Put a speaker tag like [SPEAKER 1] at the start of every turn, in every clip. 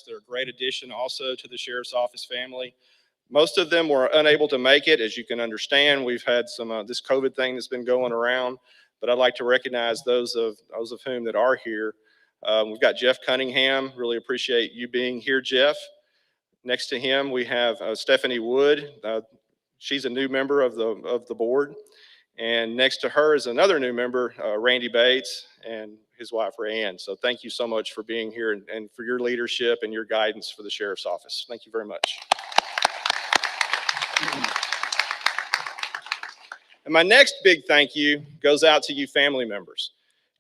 [SPEAKER 1] They're a great addition also to the Sheriff's Office family. Most of them were unable to make it. As you can understand, we've had some this COVID thing that's been going around, but I'd like to recognize those of whom that are here. We've got Jeff Cunningham. Really appreciate you being here, Jeff. Next to him, we have Stephanie Wood. She's a new member of the board. And next to her is another new member, Randy Bates, and his wife, Rayanne. So thank you so much for being here and for your leadership and your guidance for the Sheriff's Office. Thank you very much. And my next big thank you goes out to you family members.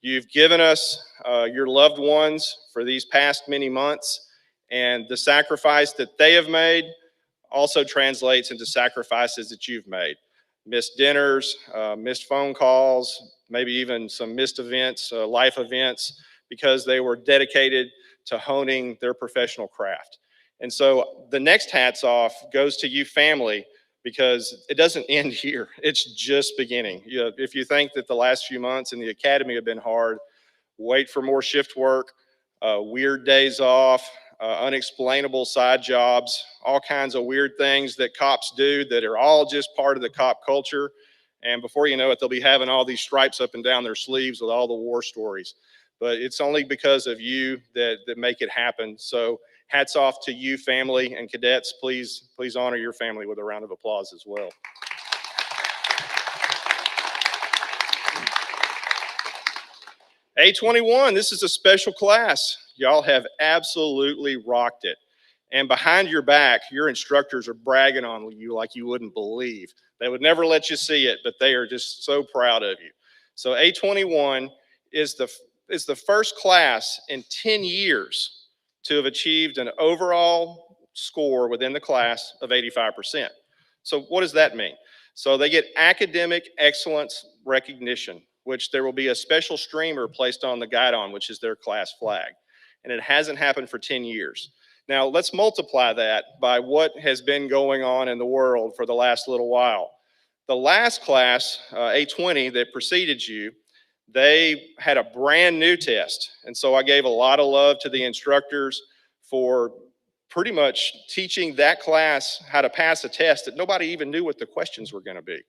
[SPEAKER 1] You've given us your loved ones for these past many months, and the sacrifice that they have made also translates into sacrifices that you've made. Missed dinners, missed phone calls, maybe even some missed events, life events, because they were dedicated to honing their professional craft. And so the next hats off goes to you family, because it doesn't end here. It's just beginning. If you think that the last few months in the academy have been hard, wait for more shift work, weird days off, unexplainable side jobs, all kinds of weird things that cops do that are all just part of the cop culture. And before you know it, they'll be having all these stripes up and down their sleeves with all the war stories. But it's only because of you that make it happen. So hats off to you, family, and cadets. Please honor your family with a round of applause as well. A21, this is a special class. Y'all have absolutely rocked it. And behind your back, your instructors are bragging on you like you wouldn't believe. They would never let you see it, but they are just so proud of you. So A21 is the first class in 10 years to have achieved an overall score within the class of 85%. So what does that mean? So they get academic excellence recognition, which there will be a special streamer placed on the guidon, which is their class flag. And it hasn't happened for 10 years. Now let's multiply that by what has been going on in the world for the last little while. The last class, A20, that preceded you, they had a brand new test. And so I gave a lot of love to the instructors for pretty much teaching that class how to pass a test that nobody even knew what the questions were going to be.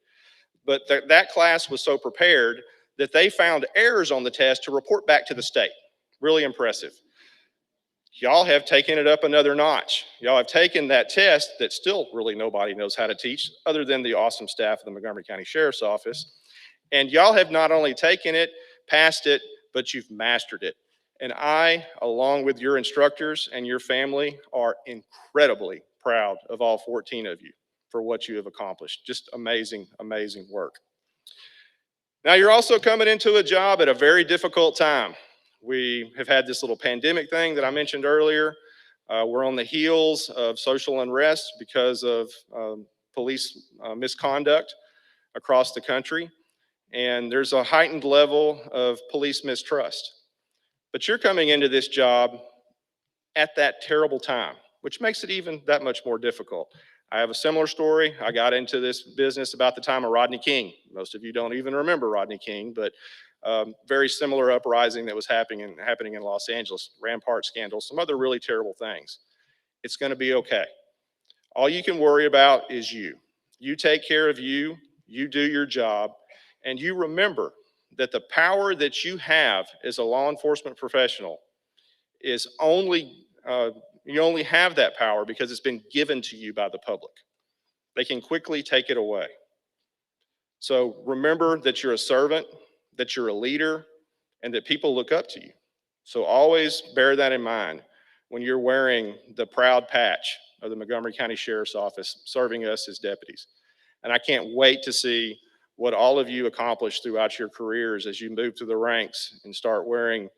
[SPEAKER 1] But that class was so prepared that they found errors on the test to report back to the state. Really impressive. Y'all have taken it up another notch. Y'all have taken that test that still really nobody knows how to teach other than the awesome staff of the Montgomery County Sheriff's Office. And y'all have not only taken it, passed it, but you've mastered it. And I, along with your instructors and your family, are incredibly proud of all 14 of you for what you have accomplished. Just amazing, amazing work. Now you're also coming into a job at a very difficult time. We have had this little pandemic thing that I mentioned earlier. We're on the heels of social unrest because of police misconduct across the country. And there's a heightened level of police mistrust. But you're coming into this job at that terrible time, which makes it even that much more difficult. I have a similar story. I got into this business about the time of Rodney King. Most of you don't even remember Rodney King, but very similar uprising that was happening in Los Angeles, Rampart scandal, some other really terrible things. It's going to be okay. All you can worry about is you. You take care of you, you do your job, and you remember that the power that you have as a law enforcement professional is you only have that power because it's been given to you by the public. They can quickly take it away. So remember that you're a servant, that you're a leader, and that people look up to you. So always bear that in mind when you're wearing the proud patch of the Montgomery County Sheriff's Office serving us as deputies. And I can't wait to see what all of you accomplish throughout your careers as you move through the ranks and start wearing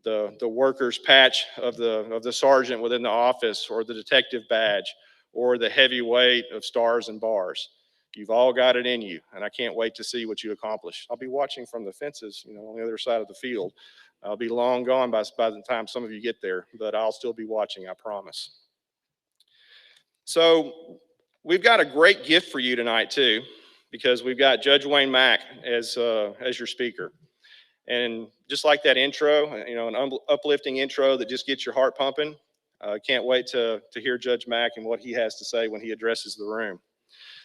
[SPEAKER 1] the worker's patch of the sergeant within the office, or the detective badge, or the heavyweight of stars and bars. You've all got it in you, and I can't wait to see what you accomplish. I'll be watching from the fences, on the other side of the field. I'll be long gone by the time some of you get there, but I'll still be watching, I promise. So we've got a great gift for you tonight too, because we've got Judge Wayne Mack as your speaker. And just like that intro, an uplifting intro that just gets your heart pumping, Can't wait to hear Judge Mack and what he has to say when he addresses the room.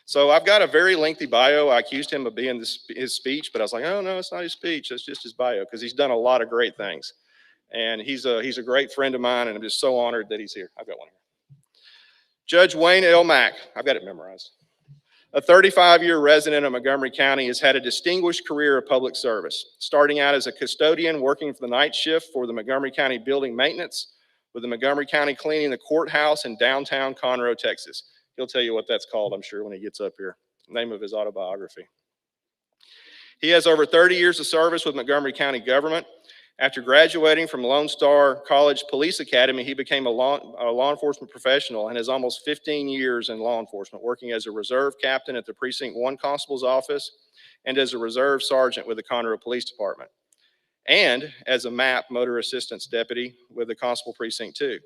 [SPEAKER 1] So I've got a very lengthy bio. I accused him of being his speech, but I was like, oh no, it's not his speech. It's just his bio, because he's done a lot of great things. And he's a great friend of mine, and I'm just so honored that he's here. I've got one here. Judge Wayne L. Mack, I've got it memorized. A 35-year resident of Montgomery County, has had a distinguished career of public service, starting out as a custodian working for the night shift for the Montgomery County Building Maintenance, with the Montgomery County cleaning the courthouse in downtown Conroe, Texas. He'll tell you what that's called, I'm sure, when he gets up here. Name of his autobiography. He has over 30 years of service with Montgomery County government. After graduating from Lone Star College Police Academy, he became a law enforcement professional and has almost 15 years in law enforcement, working as a reserve captain at the Precinct 1 Constable's Office and as a reserve sergeant with the Conroe Police Department, and as a MAP, Motor Assistance Deputy, with the Constable Precinct 2.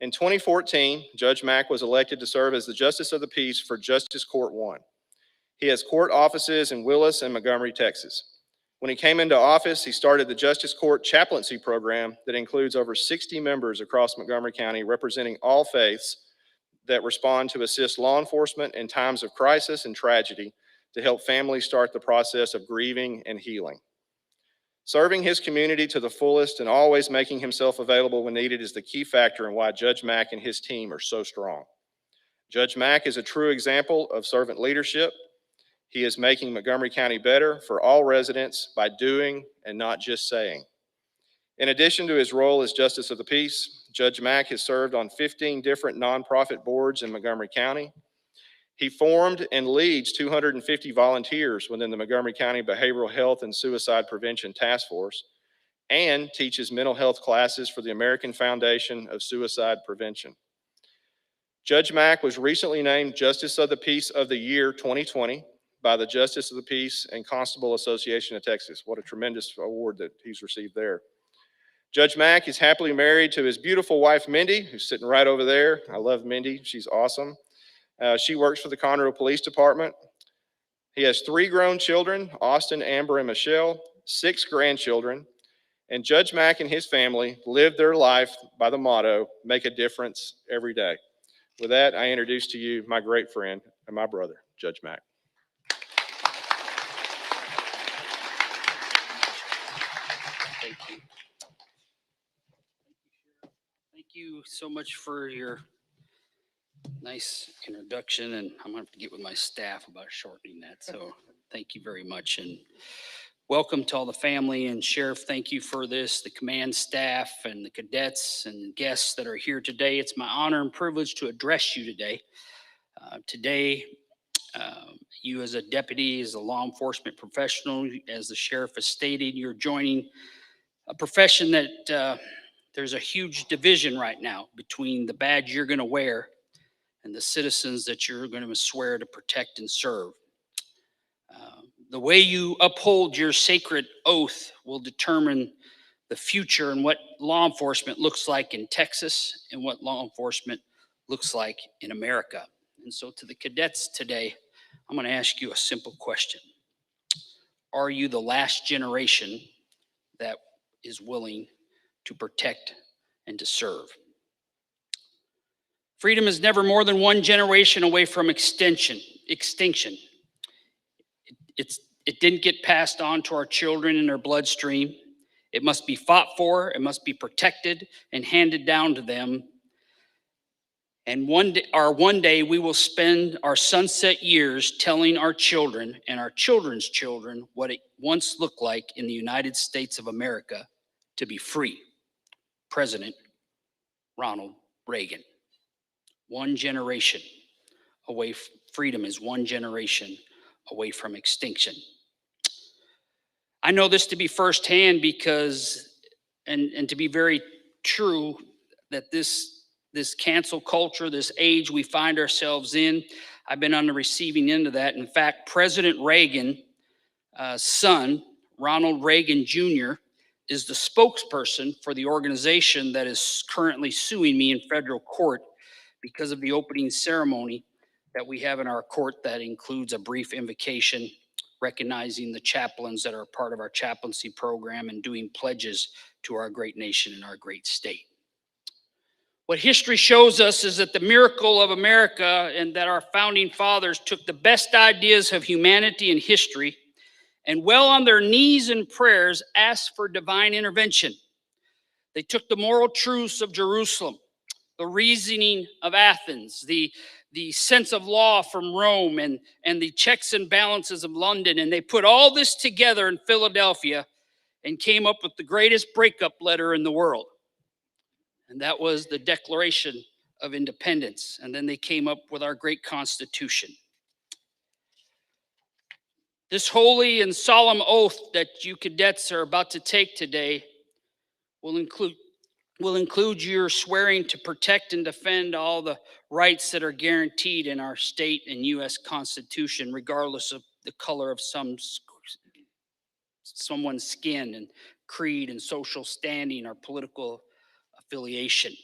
[SPEAKER 1] In 2014, Judge Mack was elected to serve as the Justice of the Peace for Justice Court 1. He has court offices in Willis and Montgomery, Texas. When he came into office, he started the Justice Court Chaplaincy Program that includes over 60 members across Montgomery County, representing all faiths, that respond to assist law enforcement in times of crisis and tragedy, to help families start the process of grieving and healing. Serving his community to the fullest and always making himself available when needed is the key factor in why Judge Mack and his team are so strong. Judge Mack is a true example of servant leadership. He is making Montgomery County better for all residents by doing and not just saying. In addition to his role as Justice of the Peace, Judge Mack has served on 15 different nonprofit boards in Montgomery County. He formed and leads 250 volunteers within the Montgomery County Behavioral Health and Suicide Prevention Task Force, and teaches mental health classes for the American Foundation of Suicide Prevention. Judge Mack was recently named Justice of the Peace of the Year 2020 by the Justice of the Peace and Constable Association of Texas. What a tremendous award that he's received there. Judge Mack is happily married to his beautiful wife, Mindy, who's sitting right over there. I love Mindy, she's awesome. She works for the Conroe Police Department. He has 3 grown children, Austin, Amber, and Michelle, 6 grandchildren, and Judge Mack and his family live their life by the motto, make a difference every day. With that, I introduce to you my great friend and my brother, Judge Mack.
[SPEAKER 2] Thank you. Thank you so much for your nice introduction, and I'm going to have to get with my staff about shortening that. So thank you very much, and welcome to all the family. And Sheriff, thank you for this, the command staff and the cadets and guests that are here today. It's my honor and privilege to address you today. You as a deputy, as a law enforcement professional, as the sheriff has stated, you're joining a profession that there's a huge division right now between the badge you're going to wear and the citizens that you're going to swear to protect and serve. The way you uphold your sacred oath will determine the future and what law enforcement looks like in Texas and what law enforcement looks like in America. And so to the cadets today, I'm going to ask you a simple question. Are you the last generation that is willing to protect and to serve? Freedom is never more than one generation away from extinction. It didn't get passed on to our children in their bloodstream. It must be fought for, it must be protected and handed down to them. And one day we will spend our sunset years telling our children and our children's children what it once looked like in the United States of America to be free. President Ronald Reagan. One generation away, freedom is one generation away from extinction. I know this to be firsthand because, and to be very true, that this cancel culture, this age we find ourselves in, I've been on the receiving end of that. In fact, President Reagan's son, Ronald Reagan Jr., is the spokesperson for the organization that is currently suing me in federal court because of the opening ceremony that we have in our court that includes a brief invocation recognizing the chaplains that are part of our chaplaincy program and doing pledges to our great nation and our great state. What history shows us is that the miracle of America and that our founding fathers took the best ideas of humanity and history and well on their knees in prayers asked for divine intervention. They took the moral truths of Jerusalem, the reasoning of Athens, the sense of law from Rome, and the checks and balances of London, and they put all this together in Philadelphia and came up with the greatest breakup letter in the world. And that was the Declaration of Independence. And then they came up with our great Constitution. This holy and solemn oath that you cadets are about to take today will include your swearing to protect and defend all the rights that are guaranteed in our state and U.S. Constitution, regardless of the color of someone's skin and creed and social standing or political affiliation.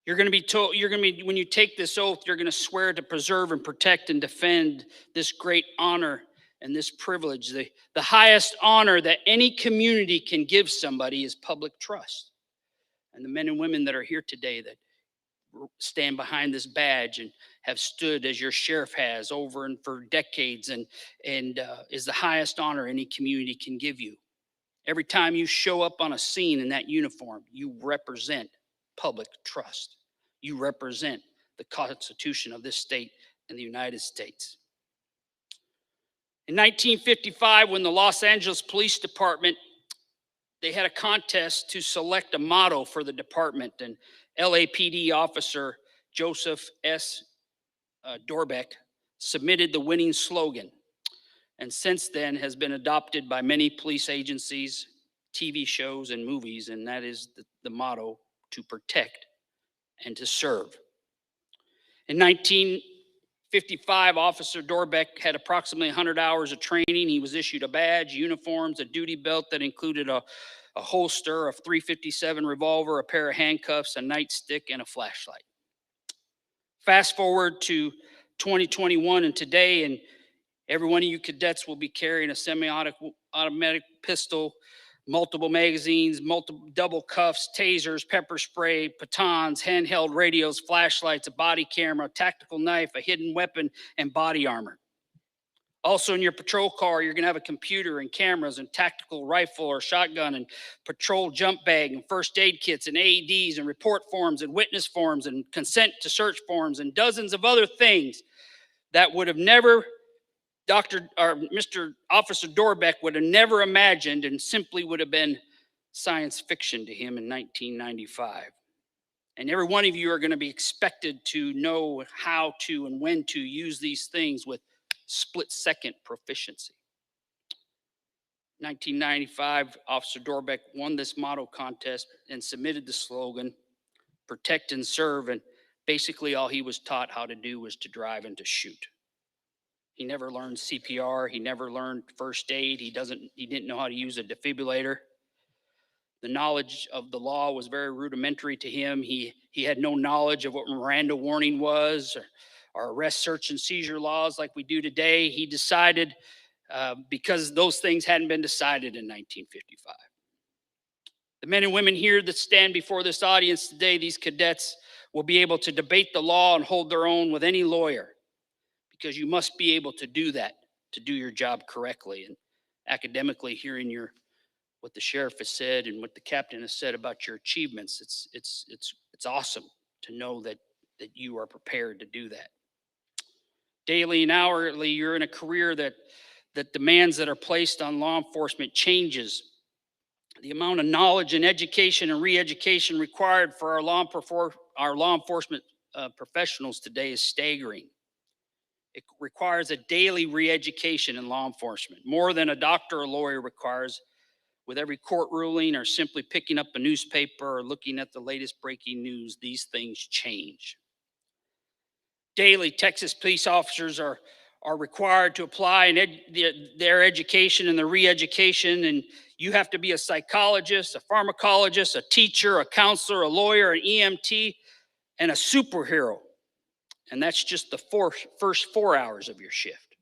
[SPEAKER 2] You're going to be told, when you take this oath, you're going to swear to preserve and protect and defend this great honor and this privilege. The highest honor that any community can give somebody is public trust. And the men and women that are here today that stand behind this badge and have stood as your sheriff has over and for decades and is the highest honor any community can give you. Every time you show up on a scene in that uniform, you represent public trust. You represent the Constitution of this state and the United States. In 1955, when the Los Angeles Police Department, they had a contest to select a motto for the department, and LAPD officer Joseph S. Dorbeck submitted the winning slogan, and since then has been adopted by many police agencies, TV shows, and movies, and that is the motto, to protect and to serve. In 1955, Officer Dorbeck had approximately 100 hours of training. He was issued a badge, uniforms, a duty belt that included a holster, a .357 revolver, a pair of handcuffs, a nightstick, and a flashlight. Fast forward to 2021 and today, and every one of you cadets will be carrying a semi-automatic pistol, multiple magazines, double cuffs, tasers, pepper spray, batons, handheld radios, flashlights, a body camera, a tactical knife, a hidden weapon, and body armor. Also in your patrol car, you're going to have a computer and cameras and tactical rifle or shotgun and patrol jump bag and first aid kits and AEDs and report forms and witness forms and consent to search forms and dozens of other things that would have never Mr. Officer Dorbeck would have never imagined and simply would have been science fiction to him in 1995. And every one of you are going to be expected to know how to and when to use these things with split-second proficiency. 1995, Officer Dorbeck won this motto contest and submitted the slogan, protect and serve, and basically all he was taught how to do was to drive and to shoot. He never learned CPR. He never learned first aid. He didn't know how to use a defibrillator. The knowledge of the law was very rudimentary to him. He had no knowledge of what Miranda warning was or arrest, search, and seizure laws like we do today. He decided, because those things hadn't been decided in 1955. The men and women here that stand before this audience today, these cadets, will be able to debate the law and hold their own with any lawyer, because you must be able to do that, to do your job correctly. And academically, hearing what the sheriff has said and what the captain has said about your achievements, it's awesome to know that you are prepared to do that. Daily and hourly, you're in a career that demands that are placed on law enforcement changes. The amount of knowledge and education and re-education required for our law enforcement professionals today is staggering. It requires a daily re-education in law enforcement, more than a doctor or lawyer requires with every court ruling or simply picking up a newspaper or looking at the latest breaking news. These things change. Daily, Texas police officers are required to apply their education and their re-education, and you have to be a psychologist, a pharmacologist, a teacher, a counselor, a lawyer, an EMT, and a superhero. And that's just the first 4 hours of your shift.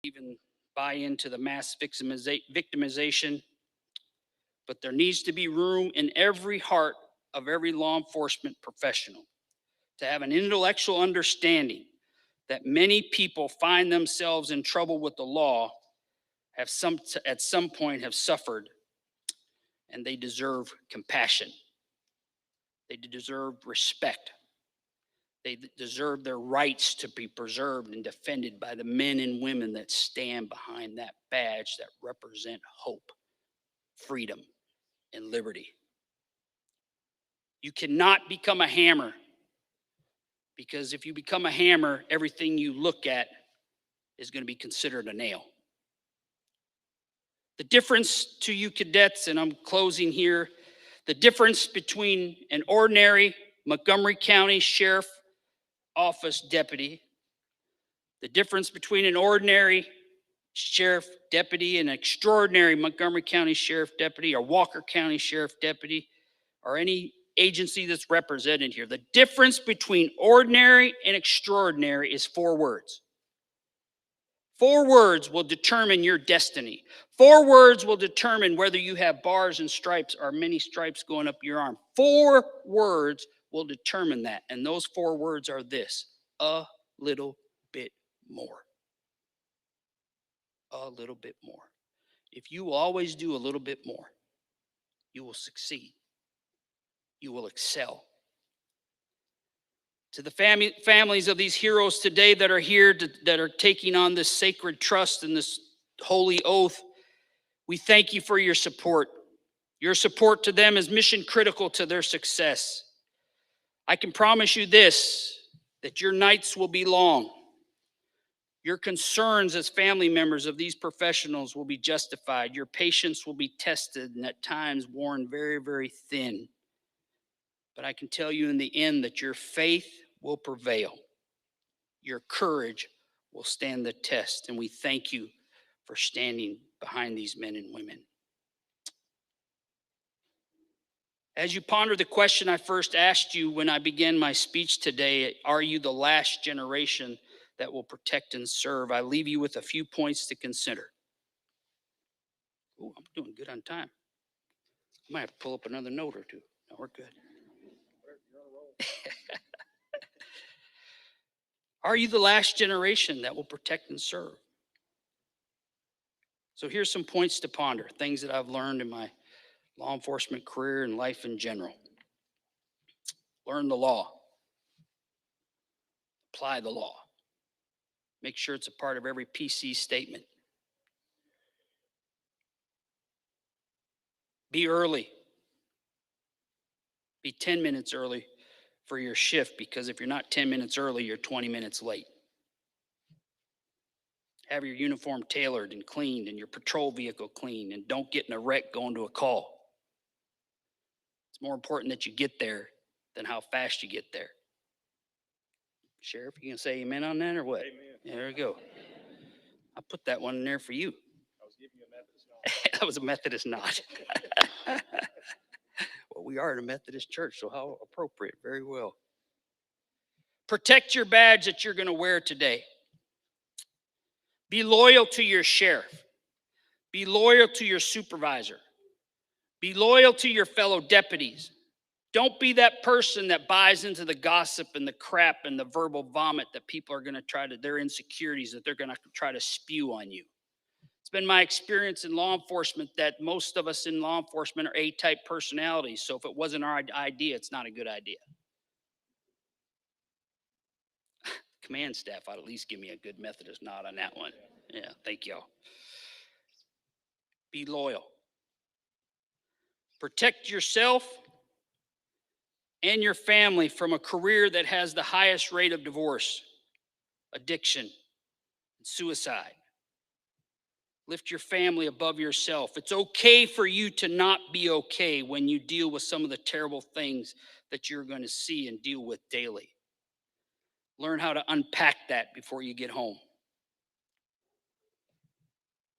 [SPEAKER 2] even buy into the mass victimization, but there needs to be room in every heart of every law enforcement professional to have an intellectual understanding that many people find themselves in trouble with the law, at some point have suffered, and they deserve compassion. They deserve respect. They deserve their rights to be preserved and defended by the men and women that stand behind that badge that represent hope, freedom, and liberty. You cannot become a hammer, because if you become a hammer, everything you look at is going to be considered a nail. The difference to you cadets, and I'm closing here, the difference between an ordinary Montgomery County Sheriff Office deputy, the difference between an ordinary sheriff deputy and an extraordinary Montgomery County Sheriff deputy or Walker County Sheriff deputy or any agency that's represented here, the difference between ordinary and extraordinary is 4 words. 4 words will determine your destiny. 4 words will determine whether you have bars and stripes or many stripes going up your arm. 4 words will determine that. And those 4 words are this: a little bit more. A little bit more. If you always do a little bit more, you will succeed. You will excel. To the families of these heroes today that are here, that are taking on this sacred trust and this holy oath, we thank you for your support. Your support to them is mission critical to their success. I can promise you this, that your nights will be long. Your concerns as family members of these professionals will be justified. Your patience will be tested and at times worn very, very thin. But I can tell you in the end that your faith will prevail. Your courage will stand the test. And we thank you for standing behind these men and women. As you ponder the question I first asked you when I began my speech today, are you the last generation that will protect and serve? I leave you with a few points to consider. Oh, I'm doing good on time. I might have to pull up another note or two. No, we're good. Are you the last generation that will protect and serve? So here's some points to ponder, things that I've learned in my law enforcement career and life in general. Learn the law. Apply the law. Make sure it's a part of every PC statement. Be early. Be 10 minutes early for your shift, because if you're not 10 minutes early, you're 20 minutes late. Have your uniform tailored and cleaned and your patrol vehicle cleaned, and don't get in a wreck going to a call. It's more important that you get there than how fast you get there. Sheriff, you gonna say amen on that or what?
[SPEAKER 1] Amen.
[SPEAKER 2] There we go. I put that one in there for you.
[SPEAKER 1] I was giving you a Methodist nod.
[SPEAKER 2] That was a Methodist nod. Well, we are at a Methodist church, so how appropriate. Very well. Protect your badge that you're going to wear today. Be loyal to your sheriff. Be loyal to your supervisor. Be loyal to your fellow deputies. Don't be that person that buys into the gossip and the crap and the verbal vomit that people are going to try to, their insecurities that they're going to try to spew on you. It's been my experience in law enforcement that most of us in law enforcement are A-type personalities. So if it wasn't our idea, it's not a good idea. Command staff ought to at least give me a good Methodist nod on that one. Yeah, thank y'all. Be loyal. Protect yourself and your family from a career that has the highest rate of divorce, addiction, and suicide. Lift your family above yourself. It's okay for you to not be okay when you deal with some of the terrible things that you're going to see and deal with daily. Learn how to unpack that before you get home.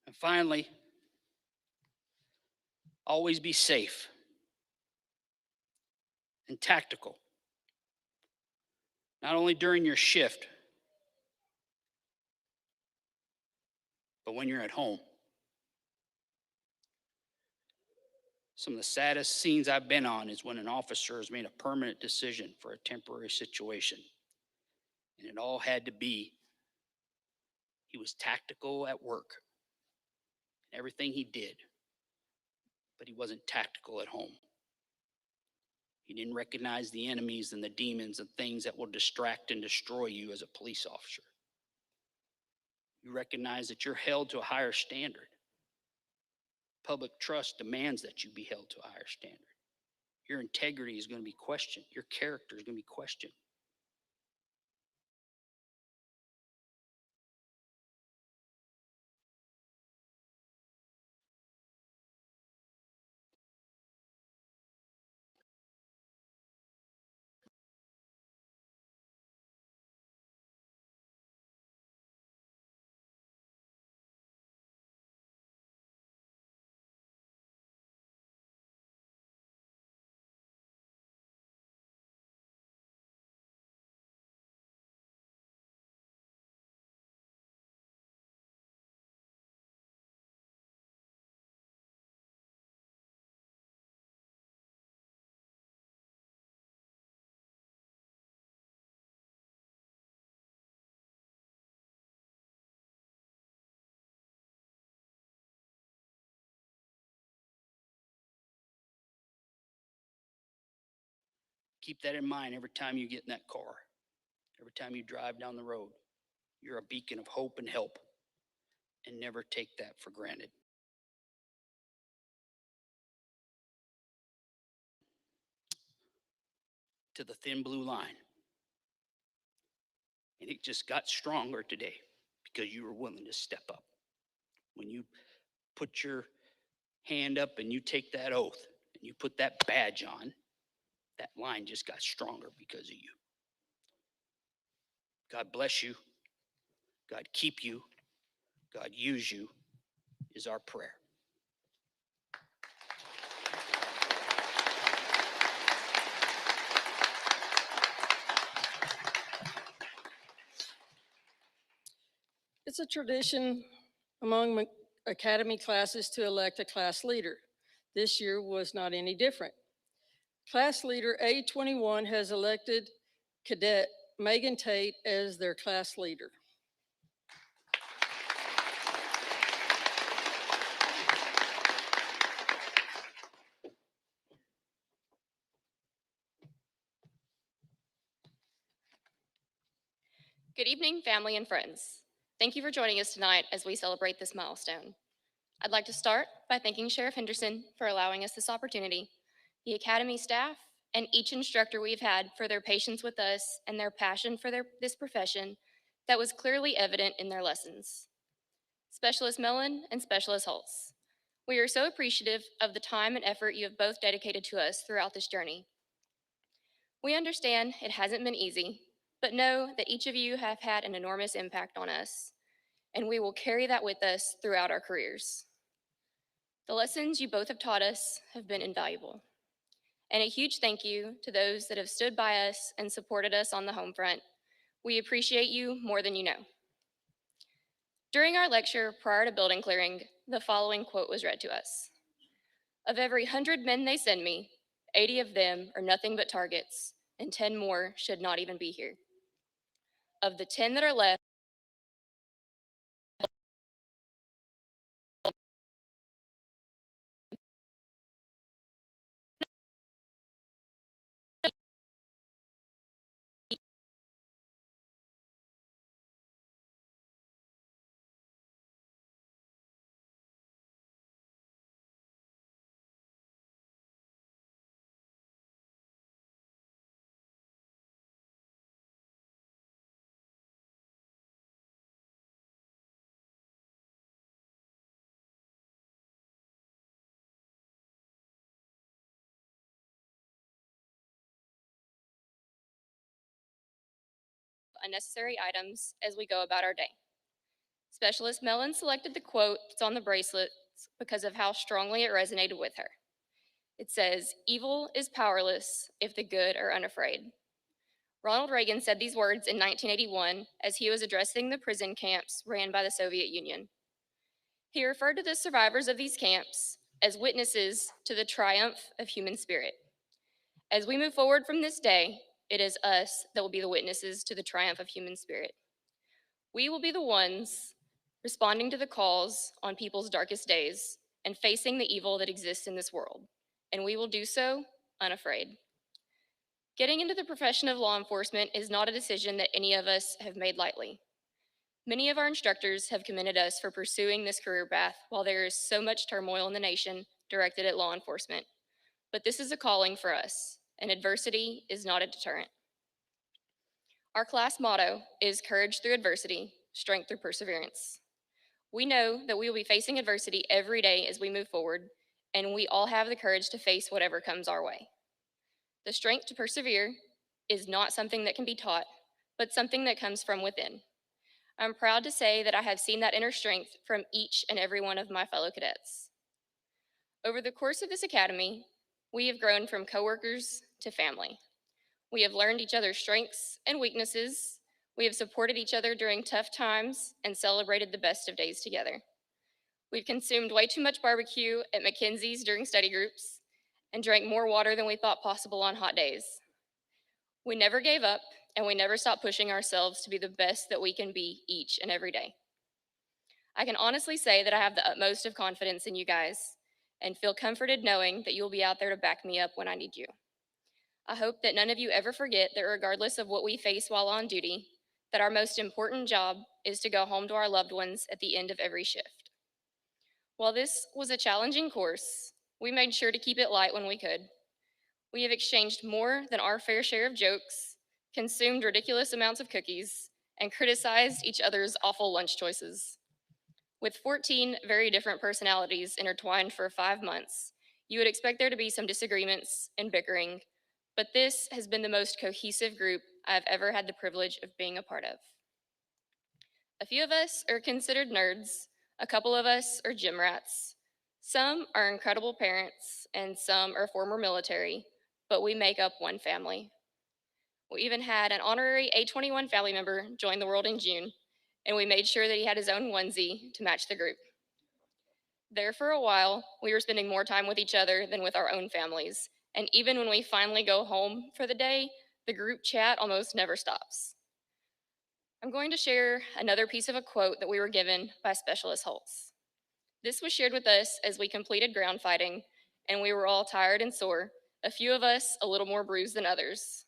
[SPEAKER 2] And finally, always be safe and tactical. Not only during your shift, but when you're at home. Some of the saddest scenes I've been on is when an officer has made a permanent decision for a temporary situation. And it all had to be, he was tactical at work, and everything he did, but he wasn't tactical at home. He didn't recognize the enemies and the demons and things that will distract and destroy you as a police officer. You recognize that you're held to a higher standard. Public trust demands that you be held to a higher standard. Your integrity is going to be questioned. Your character is going to be questioned. Keep that in mind every time you get in that car, every time you drive down the road. You're a beacon of hope and help, and never take that for granted. To the thin blue line. And it just got stronger today because you were willing to step up. When you put your hand up and you take that oath and you put that badge on, that line just got stronger because of you. God bless you. God keep you. God use you is our prayer.
[SPEAKER 3] It's a tradition among academy classes to elect a class leader. This year was not any different. Class leader A21 has elected Cadet Megan Tate as their class leader.
[SPEAKER 4] Good evening, family and friends. Thank you for joining us tonight as we celebrate this milestone. I'd like to start by thanking Sheriff Henderson for allowing us this opportunity, the Academy staff, and each instructor we've had for their patience with us and their passion for this profession that was clearly evident in their lessons. Specialist Mellon and Specialist Holtz, we are so appreciative of the time and effort you have both dedicated to us throughout this journey. We understand it hasn't been easy, but know that each of you have had an enormous impact on us, and we will carry that with us throughout our careers. The lessons you both have taught us have been invaluable. And a huge thank you to those that have stood by us and supported us on the home front. We appreciate you more than you know. During our lecture prior to building clearing, the following quote was read to us. Of every 100 men they send me, 80 of them are nothing but targets, and 10 more should not even be here. Of the 10 that are left, unnecessary items as we go about our day. Specialist Mellon selected the quotes on the bracelets because of how strongly it resonated with her. It says, "Evil is powerless if the good are unafraid." Ronald Reagan said these words in 1981 as he was addressing the prison camps ran by the Soviet Union. He referred to the survivors of these camps as witnesses to the triumph of human spirit. As we move forward from this day, it is us that will be the witnesses to the triumph of human spirit. We will be the ones responding to the calls on people's darkest days and facing the evil that exists in this world, and we will do so unafraid. Getting into the profession of law enforcement is not a decision that any of us have made lightly. Many of our instructors have commended us for pursuing this career path while there is so much turmoil in the nation directed at law enforcement. But this is a calling for us, and adversity is not a deterrent. Our class motto is courage through adversity, strength through perseverance. We know that we will be facing adversity every day as we move forward, and we all have the courage to face whatever comes our way. The strength to persevere is not something that can be taught, but something that comes from within. I'm proud to say that I have seen that inner strength from each and every one of my fellow cadets. Over the course of this academy, we have grown from coworkers to family. We have learned each other's strengths and weaknesses. We have supported each other during tough times and celebrated the best of days together. We've consumed way too much barbecue at McKenzie's during study groups and drank more water than we thought possible on hot days. We never gave up, and we never stopped pushing ourselves to be the best that we can be each and every day. I can honestly say that I have the utmost of confidence in you guys and feel comforted knowing that you'll be out there to back me up when I need you. I hope that none of you ever forget that regardless of what we face while on duty, that our most important job is to go home to our loved ones at the end of every shift. While this was a challenging course, we made sure to keep it light when we could. We have exchanged more than our fair share of jokes, consumed ridiculous amounts of cookies, and criticized each other's awful lunch choices. With 14 very different personalities intertwined for 5 months, you would expect there to be some disagreements and bickering, but this has been the most cohesive group I have ever had the privilege of being a part of. A few of us are considered nerds, a couple of us are gym rats, some are incredible parents, and some are former military, but we make up one family. We even had an honorary A21 family member join the world in June, and we made sure that he had his own onesie to match the group. There for a while, we were spending more time with each other than with our own families, and even when we finally go home for the day, the group chat almost never stops. I'm going to share another piece of a quote that we were given by Specialist Holtz. This was shared with us as we completed ground fighting, and we were all tired and sore, a few of us a little more bruised than others.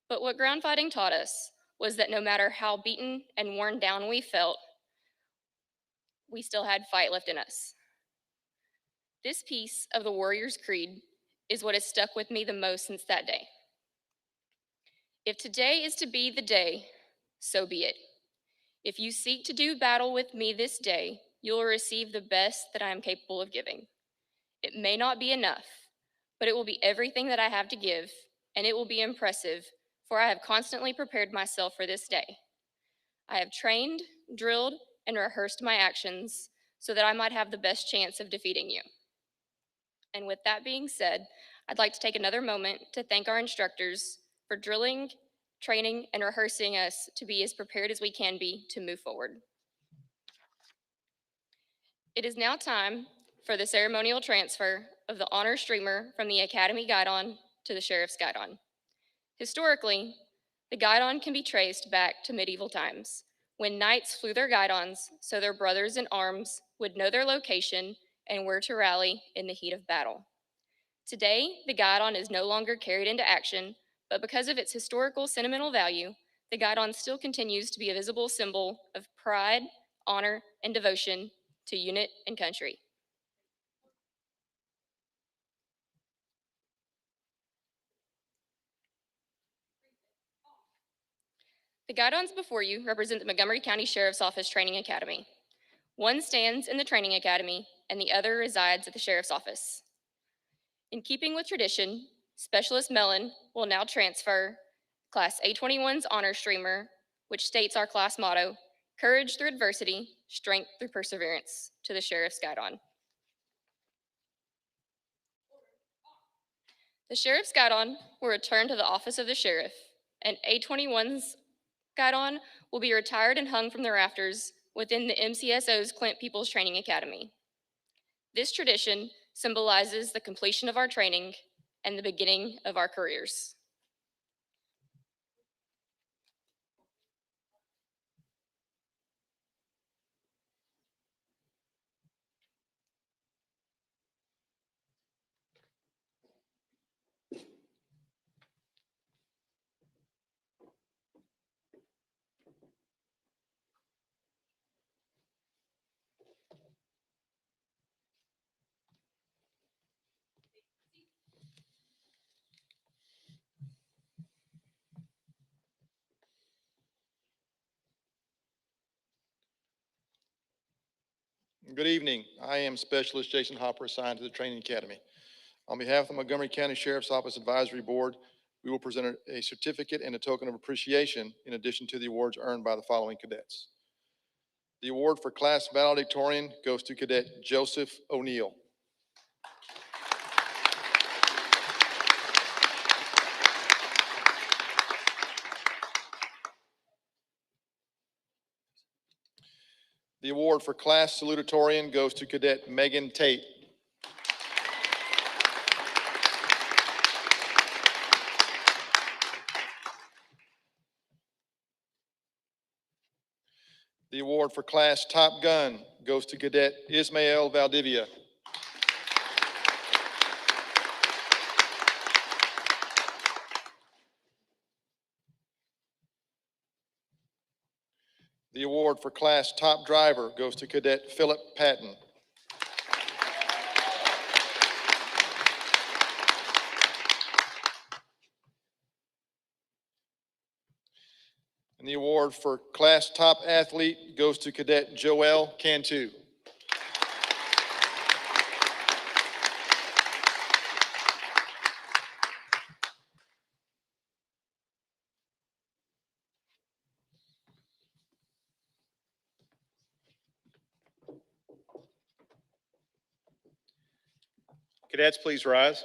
[SPEAKER 4] But what ground fighting taught us was that no matter how beaten and worn down we felt, we still had fight left in us. This piece of the Warrior's Creed is what has stuck with me the most since that day. If today is to be the day, so be it. If you seek to do battle with me this day, you will receive the best that I am capable of giving. It may not be enough, but it will be everything that I have to give, and it will be impressive, for I have constantly prepared myself for this day. I have trained, drilled, and rehearsed my actions so that I might have the best chance of defeating you. And with that being said, I'd like to take another moment to thank our instructors for drilling, training, and rehearsing us to be as prepared as we can be to move forward. It is now time for the ceremonial transfer of the honor streamer from the Academy Guidon to the Sheriff's Guidon. Historically, the Guidon can be traced back to medieval times, when knights flew their guidons so their brothers in arms would know their location and where to rally in the heat of battle. Today, the guidon is no longer carried into action, but because of its historical sentimental value, the guidon still continues to be a visible symbol of pride, honor, and devotion to unit and country. The guidons before you represent the Montgomery County Sheriff's Office Training Academy. One stands in the training academy and the other resides at the Sheriff's Office. In keeping with tradition, Specialist Mellon will now transfer Class A21's honor streamer, which states our class motto, courage through adversity, strength through perseverance, to the Sheriff's Guidon. The Sheriff's Guidon will return to the office of the Sheriff, and A21's Guidon will be retired and hung from the rafters within the MCSO's Clint Peoples Training Academy. This tradition symbolizes the completion of our training and the beginning of our careers.
[SPEAKER 5] Good evening. I am Specialist Jason Hopper, assigned to the Training Academy. On behalf of the Montgomery County Sheriff's Office Advisory Board, we will present a certificate and a token of appreciation in addition to the awards earned by the following cadets. The award for Class Valedictorian goes to Cadet Joseph O'Neill. The award for Class Salutatorian goes to Cadet Megan Tate. The award for Class Top Gun goes to Cadet Ismael Valdivia. The award for Class Top Driver goes to Cadet Philip Patton. And the award for Class Top Athlete goes to Cadet Joel Cantu.
[SPEAKER 1] Cadets, please rise.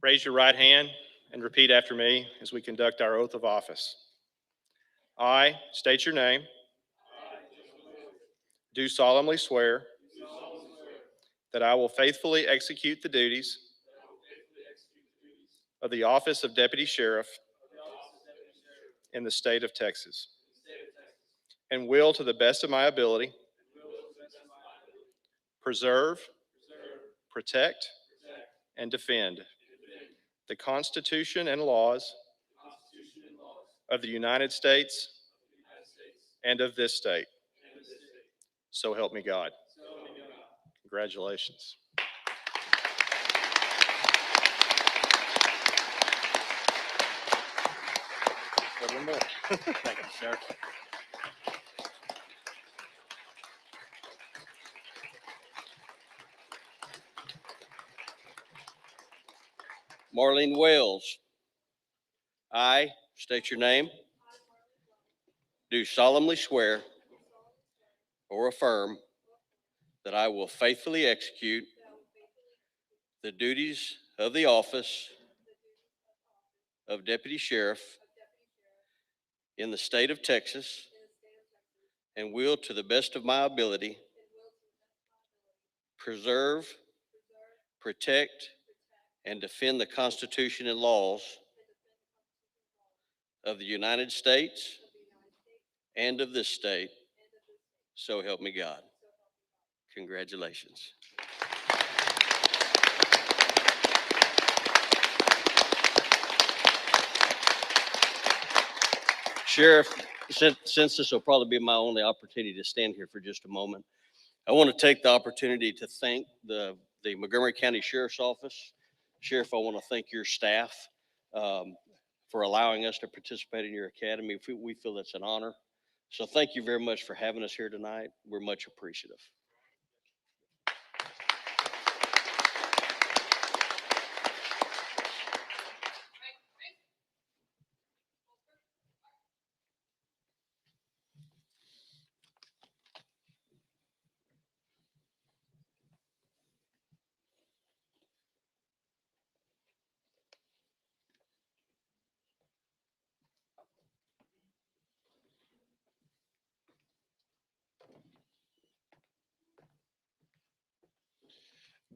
[SPEAKER 1] Raise your right hand and repeat after me as we conduct our oath of office. I state your name. Do solemnly swear that I will faithfully execute the duties of the office of Deputy Sheriff in the state of Texas, and will, to the best of my ability, preserve, protect, and defend the Constitution and laws of the United States and of this state. So help me God. Congratulations. One more. Thank you, sir.
[SPEAKER 6] Marlene Wells. I state your name. Do solemnly swear or affirm that I will faithfully execute the duties of the office of Deputy Sheriff in the state of Texas, and will, to the best of my ability, preserve, protect, and defend the Constitution and laws of the United States and of this state. So help me God. Congratulations. Sheriff, since this will probably be my only opportunity to stand here for just a moment, I want to take the opportunity to thank the Montgomery County Sheriff's Office. Sheriff, I want to thank your staff for allowing us to participate in your academy. We feel it's an honor. So thank you very much for having us here tonight. We're much appreciative.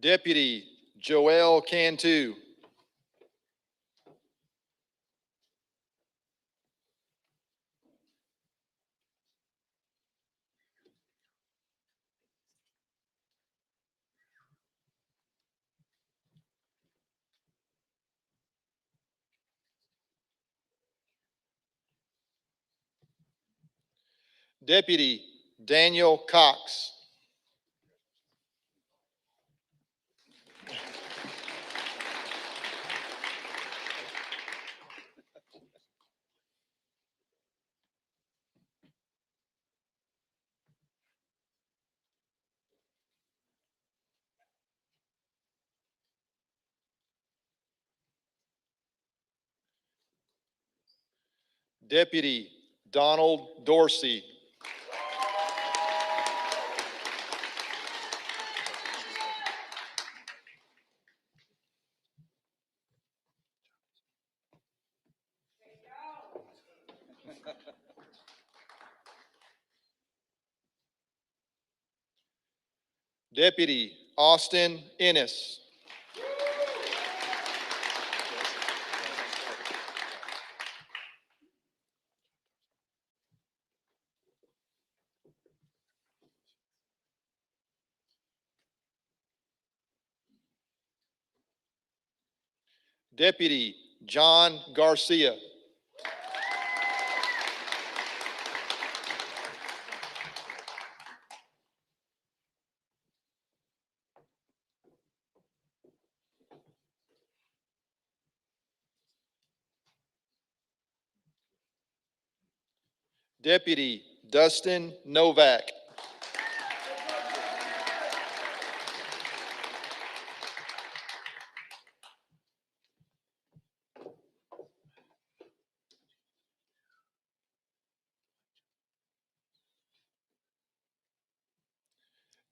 [SPEAKER 5] Deputy Joel Cantu. Deputy Daniel Cox. Deputy Donald Dorsey. Deputy Austin Ennis. Deputy John Garcia. Deputy Dustin Novak.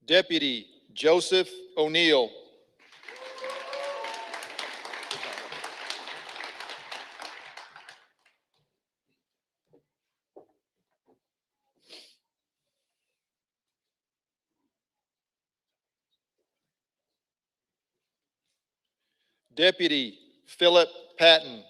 [SPEAKER 5] Deputy Joseph O'Neill. Deputy Philip Patton.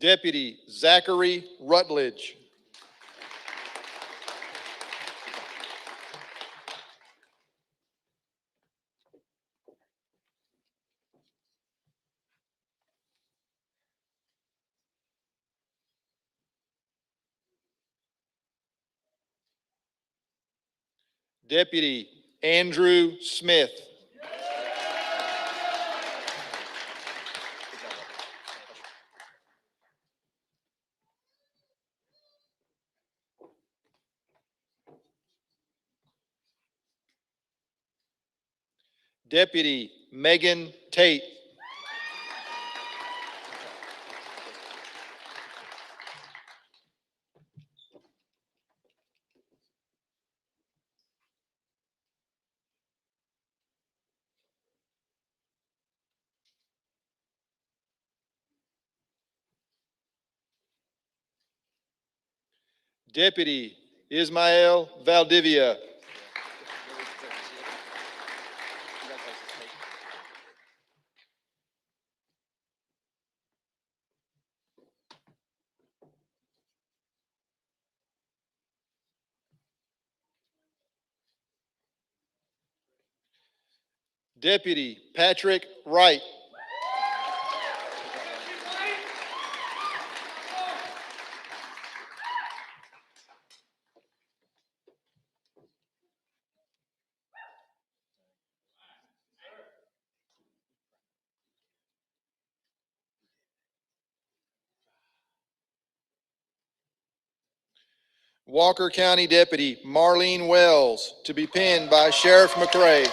[SPEAKER 5] Deputy Zachary Rutledge. Deputy Andrew Smith. Deputy Megan Tate. Deputy Ismael Valdivia. Deputy Patrick Wright. Walker County Deputy Marlene Wells, to be pinned by Sheriff McRae.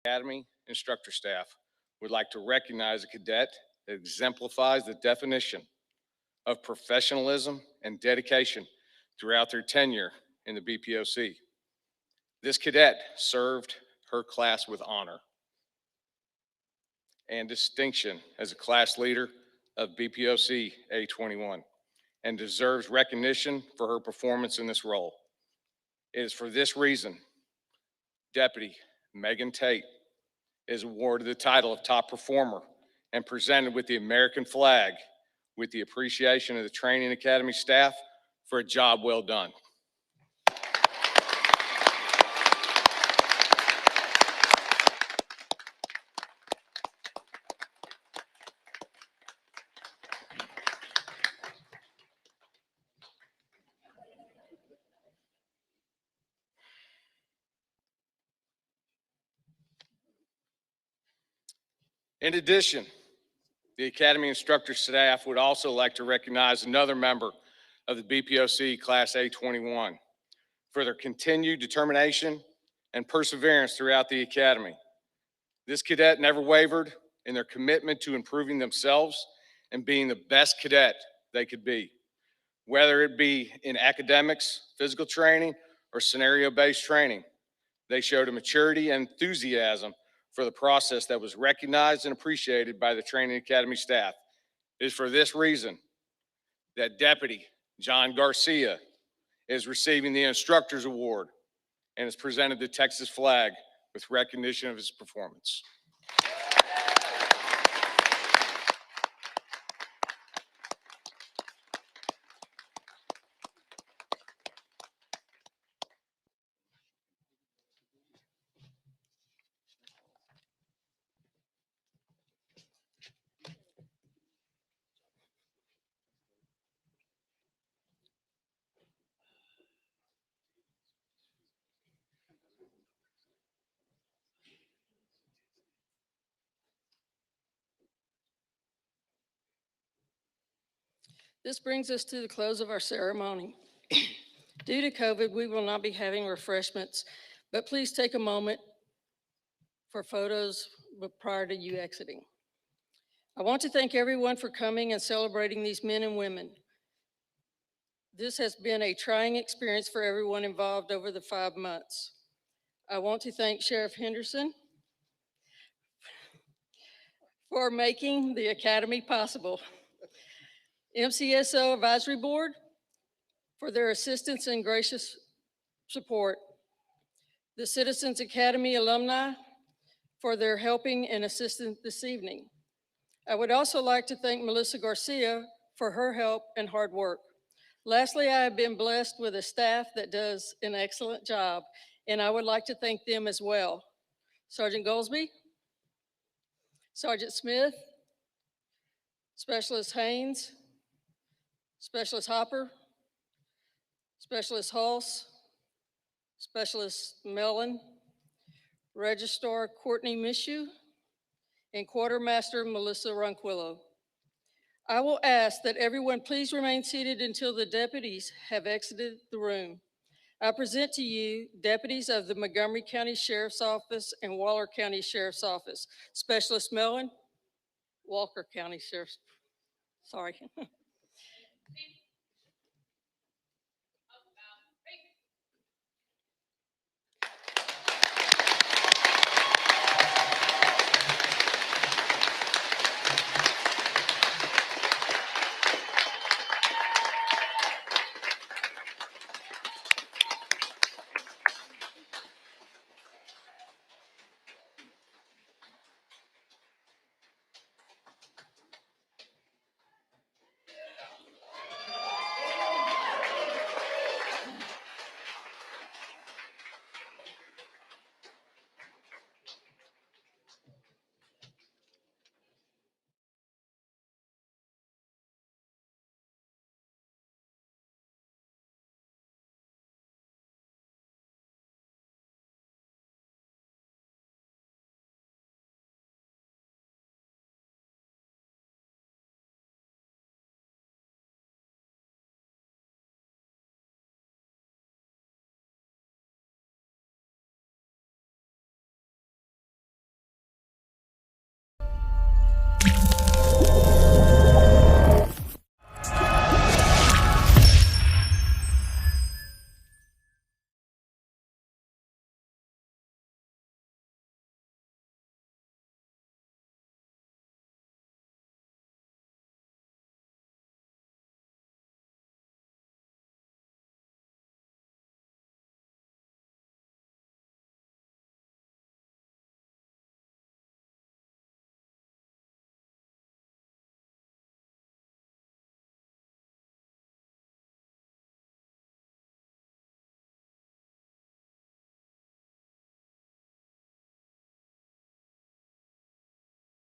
[SPEAKER 1] Academy instructor staff would like to recognize a cadet that exemplifies the definition of professionalism and dedication throughout their tenure in the BPOC. This cadet served her class with honor and distinction as a class leader of BPOC A21 and deserves recognition for her performance in this role. It is for this reason Deputy Megan Tate is awarded the title of top performer and presented with the American flag with the appreciation of the Training Academy staff for a job well done. In addition, the Academy instructor staff would also like to recognize another member of the BPOC Class A21 for their continued determination and perseverance throughout the Academy. This cadet never wavered in their commitment to improving themselves and being the best cadet they could be, whether it be in academics, physical training, or scenario-based training. They showed a maturity and enthusiasm for the process that was recognized and appreciated by the Training Academy staff. It is for this reason that Deputy John Garcia is receiving the Instructors Award and is presented the Texas flag with recognition of his performance.
[SPEAKER 3] This brings us to the close of our ceremony. Due to COVID, we will not be having refreshments, but please take a moment for photos prior to you exiting. I want to thank everyone for coming and celebrating these men and women. This has been a trying experience for everyone involved over the 5 months. I want to thank Sheriff Henderson for making the Academy possible. MCSO Advisory Board for their assistance and gracious support. The Citizens Academy alumni for their helping and assistance this evening. I would also like to thank Melissa Garcia for her help and hard work. Lastly, I have been blessed with a staff that does an excellent job, and I would like to thank them as well. Sergeant Goldsby, Sergeant Smith, Specialist Haynes, Specialist Hopper, Specialist Hulse, Specialist Mellon, Registrar Courtney Mishu, and Quartermaster Melissa Ronquillo. I will ask that everyone please remain seated until the deputies have exited the room. I present to you deputies of the Montgomery County Sheriff's Office and Waller County Sheriff's Office. Specialist Mellon, Walker County Sheriff's, sorry.